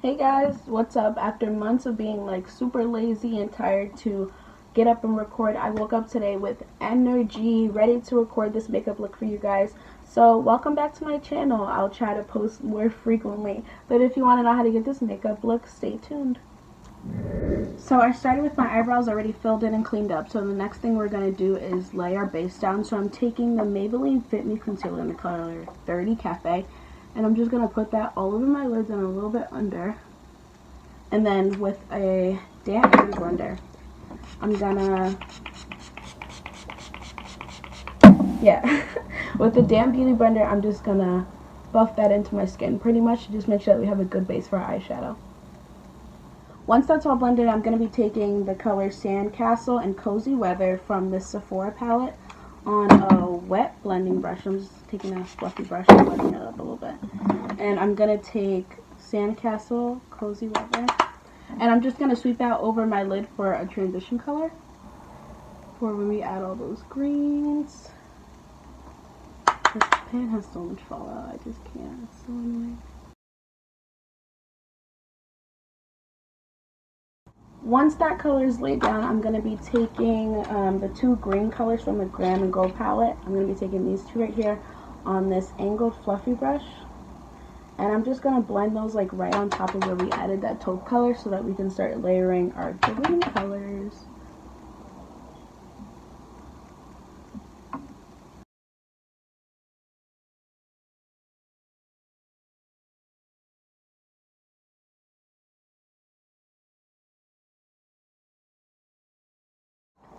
Hey guys, what's up? After months of being like super lazy and tired to get up and record, I woke up today with energy, ready to record this makeup look for you guys. So welcome back to my channel. I'll try to post more frequently, but if you want to know how to get this makeup look, stay tuned. So I started with my eyebrows already filled in and cleaned up. So the next thing we're going to do is lay our base down. So I'm taking the Maybelline Fit Me Concealer in the color 30 Cafe. And I'm just going to put that all over my lids and a little bit under. And then with a damp beauty blender, I'm gonna, with the damp beauty blender, I'm just gonna buff that into my skin pretty much to just make sure that we have a good base for our eyeshadow. Once that's all blended, I'm gonna be taking the color Sandcastle and Cozy Weather from the Sephora palette on a wet blending brush. I'm just taking a fluffy brush and blending it up a little bit. And I'm gonna take Sandcastle, Cozy Weather, and I'm just going to sweep that over my lid for a transition color for when we add all those greens. This pan has so much fallout, I just can't, it's so annoying. Once that color is laid down, I'm going to be taking the two green colors from the Glam & Go palette. I'm going to be taking these two right here on this angled fluffy brush. And I'm just going to blend those like right on top of where we added that taupe color so that we can start layering our green colors.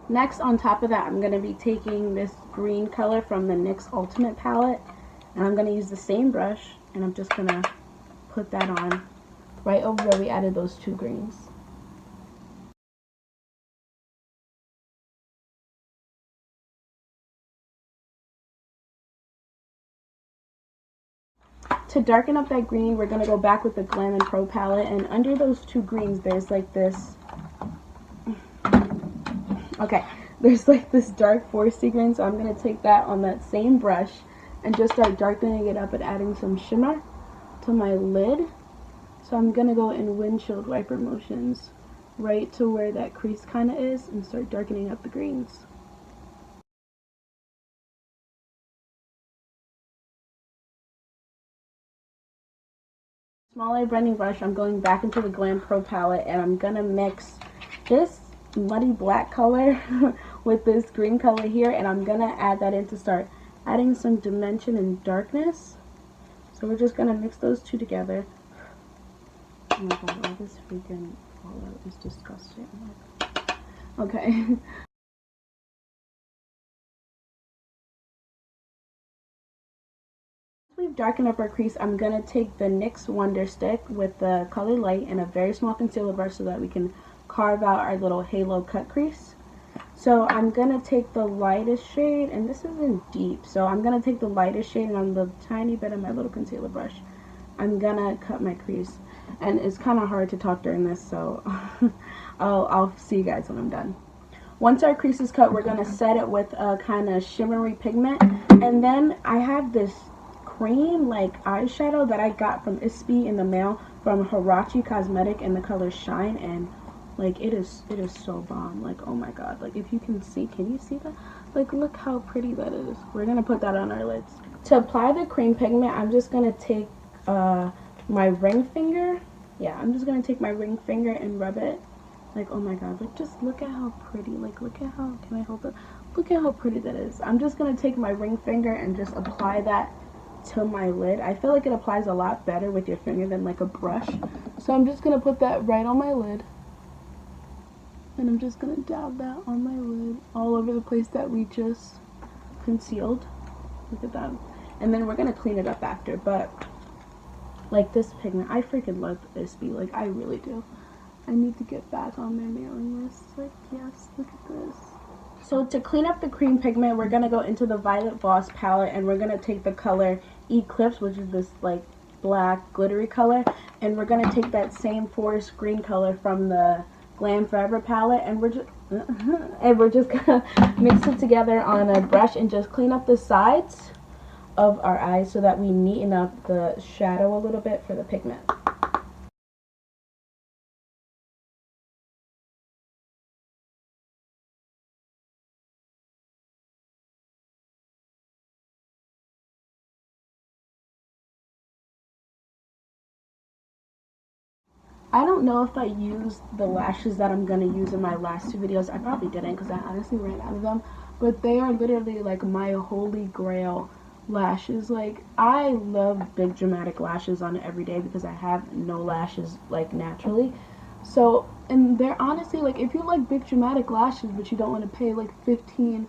Next, on top of that, I'm going to be taking this green color from the NYX Ultimate palette. And I'm going to use the same brush, and I'm just going to put that on right over where we added those two greens. To darken up that green, we're going to go back with the Glam & Pro palette, and under those two greens, there's like this, there's like this dark foresty green, so I'm going to take that on that same brush and just start darkening it up and adding some shimmer to my lid. So I'm going to go in windshield wiper motions right to where that crease kind of is and start darkening up the greens. Smaller blending brush, I'm going back into the Glam Pro palette and I'm going to mix this muddy black color with this green color here, and I'm going to add that in to start adding some dimension and darkness. So we're just going to mix those two together. Oh my god, all this freaking fallout is disgusting. Okay. We've darkened up our crease. I'm going to take the NYX Wonder Stick with the color light and a very small concealer brush so that we can carve out our little halo cut crease. So I'm going to take the lightest shade, and this isn't deep, so I'm going to take the lightest shade, and on the tiny bit of my little concealer brush, I'm going to cut my crease. And it's kind of hard to talk during this, so I'll see you guys when I'm done. Once our crease is cut, we're going to set it with a kind of shimmery pigment, and then I have this cream like eyeshadow that I got from ISPI in the mail from Hirachi Cosmetic in the color Shine, and like it is so bomb. Like, oh my god, like if you can you see that? Like, look how pretty that is. We're gonna put that on our lids. To apply the cream pigment, I'm just gonna take my ring finger. I'm just gonna take my ring finger and rub it. Like, oh my god, like just look at how pretty, like look at how, can I hold it? Look at how pretty that is. I'm just gonna take my ring finger and just apply that to my lid. I feel like it applies a lot better with your finger than like a brush. So I'm just gonna put that right on my lid. And I'm just gonna dab that on my lid all over the place that we just concealed. Look at that. And then we're gonna clean it up after, but like this pigment, I freaking love ISPI. Like, I really do. I need to get back on their mailing list. Like, yes, look at this. So to clean up the cream pigment, we're gonna go into the Violet Voss palette, and we're gonna take the color Eclipse, which is this like black glittery color, and we're gonna take that same forest green color from the Glam Forever palette, and we're just gonna mix it together on a brush and just clean up the sides of our eyes so that we neaten up the shadow a little bit for the pigment. I don't know if I used the lashes that I'm going to use in my last 2 videos. I probably didn't because I honestly ran out of them. But they are literally like my holy grail lashes. Like, I love big dramatic lashes on every day because I have no lashes like naturally. So, and they're honestly like, if you like big dramatic lashes but you don't want to pay like $15-20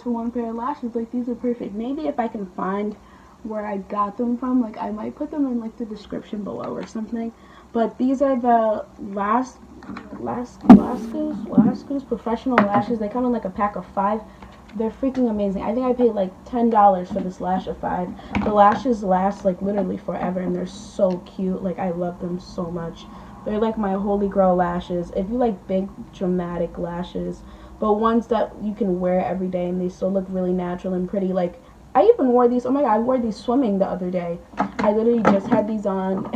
for one pair of lashes, like these are perfect. Maybe if I can find where I got them from, like I might put them in like the description below or something. But these are the Lascaux professional lashes. They come in like a pack of 5. They're freaking amazing. I think I paid like $10 for this lash of 5. The lashes last like literally forever, and they're so cute. Like, I love them so much. They're like my holy grail lashes. If you like big dramatic lashes, but ones that you can wear every day and they still look really natural and pretty, like, I even wore these. Oh my god, I wore these swimming the other day. I literally just had these on,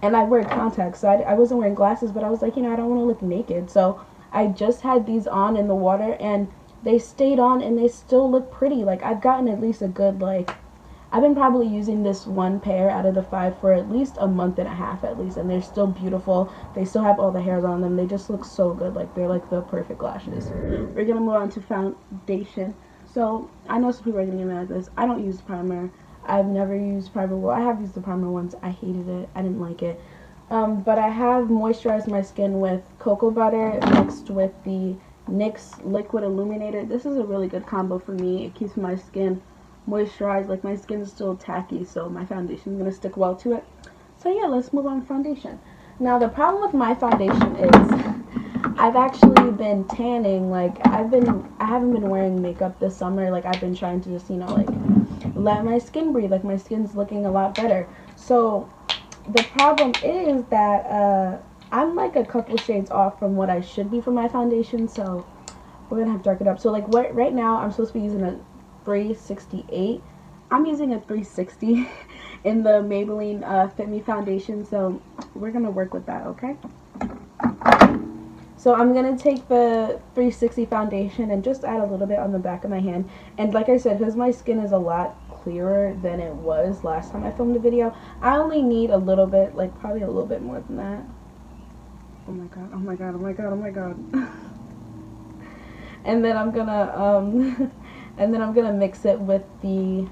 and I wear contacts, so I wasn't wearing glasses, but I was like, I don't want to look naked, so I just had these on in the water, and they stayed on, and they still look pretty. Like, I've gotten at least a good, like, I've been probably using this one pair out of the 5 for at least a month and a half at least, and they're still beautiful. They still have all the hairs on them. They just look so good. Like, they're like the perfect lashes. We're gonna move on to foundation. So, I know some people are gonna get mad at this. I don't use primer. I've never used primer. Well, I have used the primer once. I hated it. I didn't like it. But I have moisturized my skin with cocoa butter mixed with the NYX Liquid Illuminator. This is a really good combo for me. It keeps my skin moisturized. Like, my skin is still tacky, so my foundation is going to stick well to it. So yeah, let's move on to foundation. Now, the problem with my foundation is I've actually been tanning. Like, I haven't been wearing makeup this summer. Like, I've been trying to just, like, let my skin breathe. Like, my skin's looking a lot better. So the problem is that I'm like a couple shades off from what I should be for my foundation, so we're gonna have to dark it up. So, like, right now I'm supposed to be using a 368. I'm using a 360 in the Maybelline Fit Me foundation, so we're gonna work with that, okay? So I'm gonna take the 360 foundation and just add a little bit on the back of my hand. And like I said, because my skin is a lot clearer than it was last time I filmed a video, I only need a little bit, like probably a little bit more than that. Oh my god, oh my god, oh my god, oh my god. And then I'm gonna mix it with the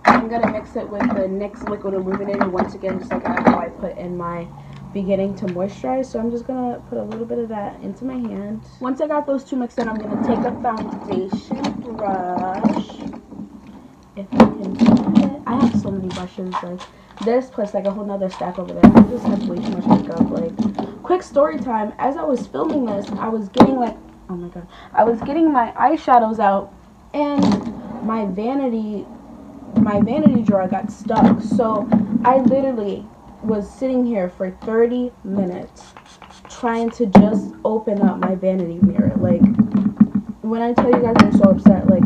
NYX Liquid Illuminator once again, just like how I put in my beginning to moisturize. So I'm just gonna put a little bit of that into my hand. Once I got those two mixed in, I'm gonna take a foundation brush. If I can find it. I have so many brushes, like this plus like a whole nother stack over there. I just have way too much makeup. Like, quick story time, as I was filming this, I was getting like, oh my god, I was getting my eyeshadows out, and my vanity drawer got stuck. So I literally was sitting here for 30 minutes trying to just open up my vanity mirror. Like, when I tell you guys I'm so upset, like,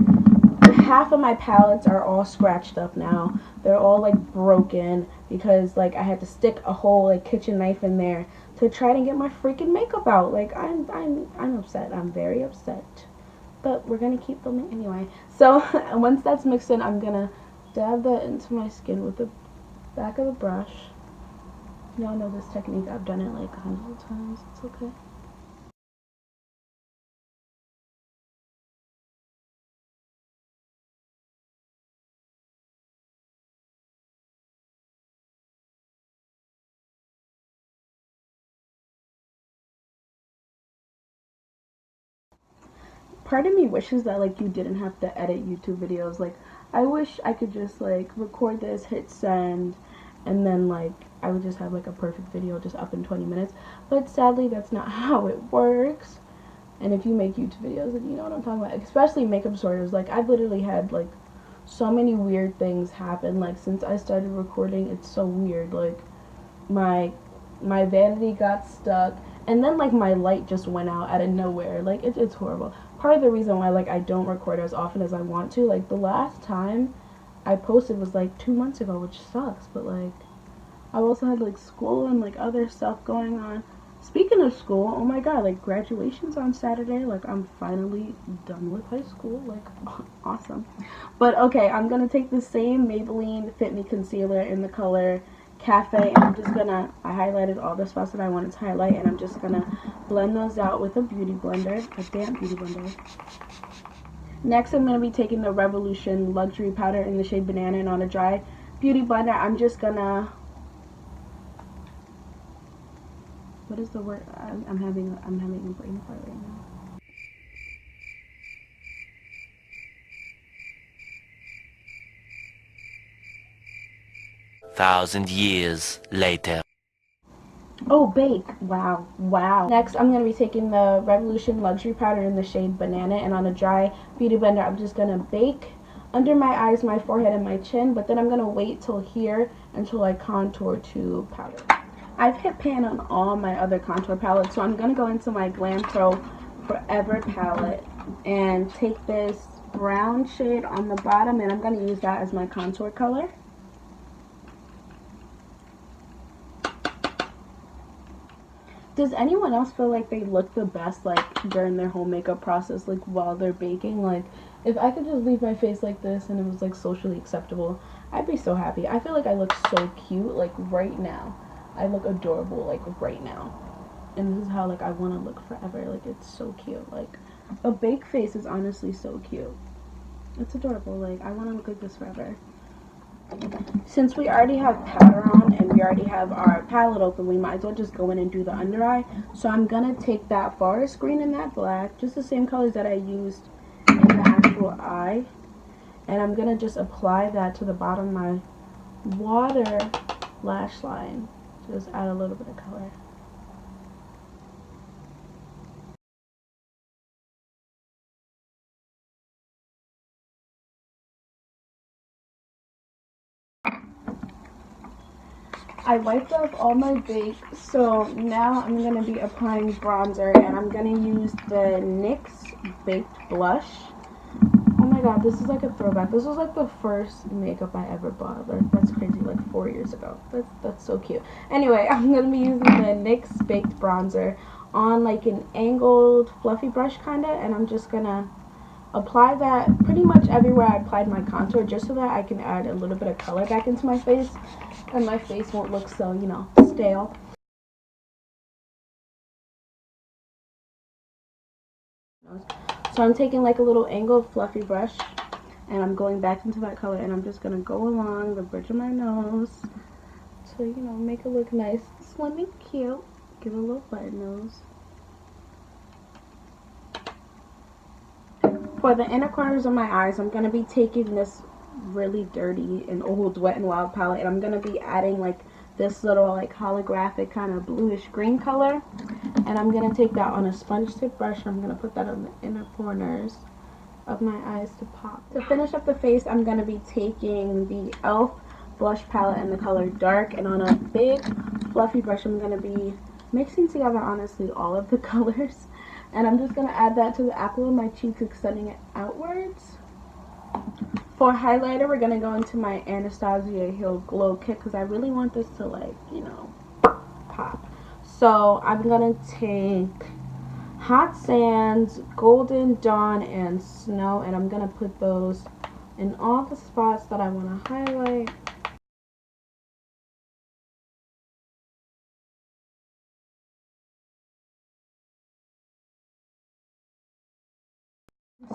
half of my palettes are all scratched up now. They're all like broken because like I had to stick a whole like kitchen knife in there to try to get my freaking makeup out. Like, I'm upset. I'm very upset. But we're gonna keep filming anyway. So once that's mixed in, I'm gonna dab that into my skin with the back of the brush. Y'all know this technique. I've done it like 100 times. It's okay. Part of me wishes that like you didn't have to edit YouTube videos. Like, I wish I could just like record this, hit send, and then like I would just have like a perfect video just up in 20 minutes. But sadly, that's not how it works. And if you make YouTube videos, then you know what I'm talking about. Especially makeup tutorials. Like, I've literally had like so many weird things happen. Like, since I started recording, it's so weird. Like, my vanity got stuck, and then like my light just went out of nowhere. Like, it's horrible. Part of the reason why like I don't record as often as I want to, like the last time I posted was like 2 months ago, which sucks, but like I also had like school and like other stuff going on. Speaking of school, oh my god, like graduation's on Saturday. Like, I'm finally done with high school. Like, awesome. But okay, I'm gonna take the same Maybelline Fit Me concealer in the color Cafe, and I'm just gonna, I highlighted all the spots that I wanted to highlight, and I'm just gonna blend those out with a beauty blender, a damp beauty blender. Next, I'm gonna be taking the Revolution Luxury Powder in the shade Banana, and on a dry beauty blender, I'm just gonna, what is the word? I'm having a brain fart right now. Thousand years later. Oh, bake. Wow. Wow. Next, I'm going to be taking the Revolution Luxury Powder in the shade Banana, and on a dry beauty blender, I'm just going to bake under my eyes, my forehead, and my chin, but then I'm going to wait till here until I contour to powder. I've hit pan on all my other contour palettes, so I'm going to go into my Glam Pro Forever palette and take this brown shade on the bottom, and I'm going to use that as my contour color. Does anyone else feel like they look the best, like, during their whole makeup process, like, while they're baking? Like, if I could just leave my face like this and it was, like, socially acceptable, I'd be so happy. I feel like I look so cute, like, right now. I look adorable, like, right now. And this is how, like, I want to look forever. Like, it's so cute. Like, a baked face is honestly so cute. It's adorable. Like, I want to look like this forever. Since we already have powder on and we already have our palette open, we might as well just go in and do the under eye. So I'm going to take that forest green and that black, just the same colors that I used in the actual eye. And I'm going to just apply that to the bottom of my water lash line. Just add a little bit of color. I wiped off all my bake, so now I'm going to be applying bronzer, and I'm going to use the NYX Baked Blush. Oh my god, this is like a throwback. This was like the first makeup I ever bought. Like, that's crazy, like 4 years ago. That's so cute. Anyway, I'm going to be using the NYX Baked Bronzer on like an angled fluffy brush kind of, and I'm just going to apply that pretty much everywhere I applied my contour, just so that I can add a little bit of color back into my face and my face won't look so, you know, stale. So I'm taking like a little angled fluffy brush and I'm going back into that color, and I'm just going to go along the bridge of my nose to, you know, make it look nice, slim and cute. Give it a little button nose. For the inner corners of my eyes, I'm going to be taking this really dirty and old Wet n Wild palette, and I'm going to be adding like this little like holographic kind of bluish green color, and I'm going to take that on a sponge tip brush and I'm going to put that on the inner corners of my eyes to pop. To finish up the face, I'm going to be taking the e.l.f. blush palette in the color Dark, and on a big fluffy brush I'm going to be mixing together honestly all of the colors, and I'm just going to add that to the apple of my cheek, extending it outwards. For highlighter, we're going to go into my Anastasia Hill Glow Kit because I really want this to, like, you know, pop. So I'm going to take Hot Sands, Golden Dawn, and Snow, and I'm going to put those in all the spots that I want to highlight.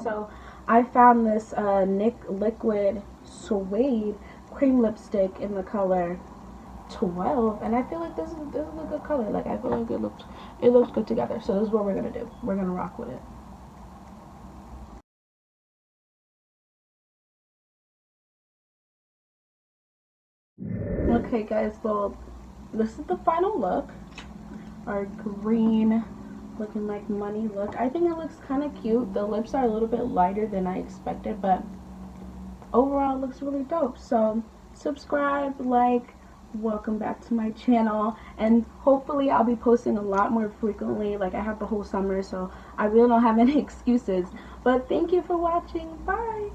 So I found this NYX Liquid Suede cream lipstick in the color 12, and I feel like this is a good color. Like, I feel like it looks good together. So this is what we're gonna do. We're gonna rock with it. Okay, guys. So this is the final look. Our green, looking like money look. I think it looks kind of cute. The lips are a little bit lighter than I expected, but overall it looks really dope. So subscribe, like, welcome back to my channel, and hopefully I'll be posting a lot more frequently. Like, I have the whole summer, so I really don't have any excuses. But thank you for watching. Bye.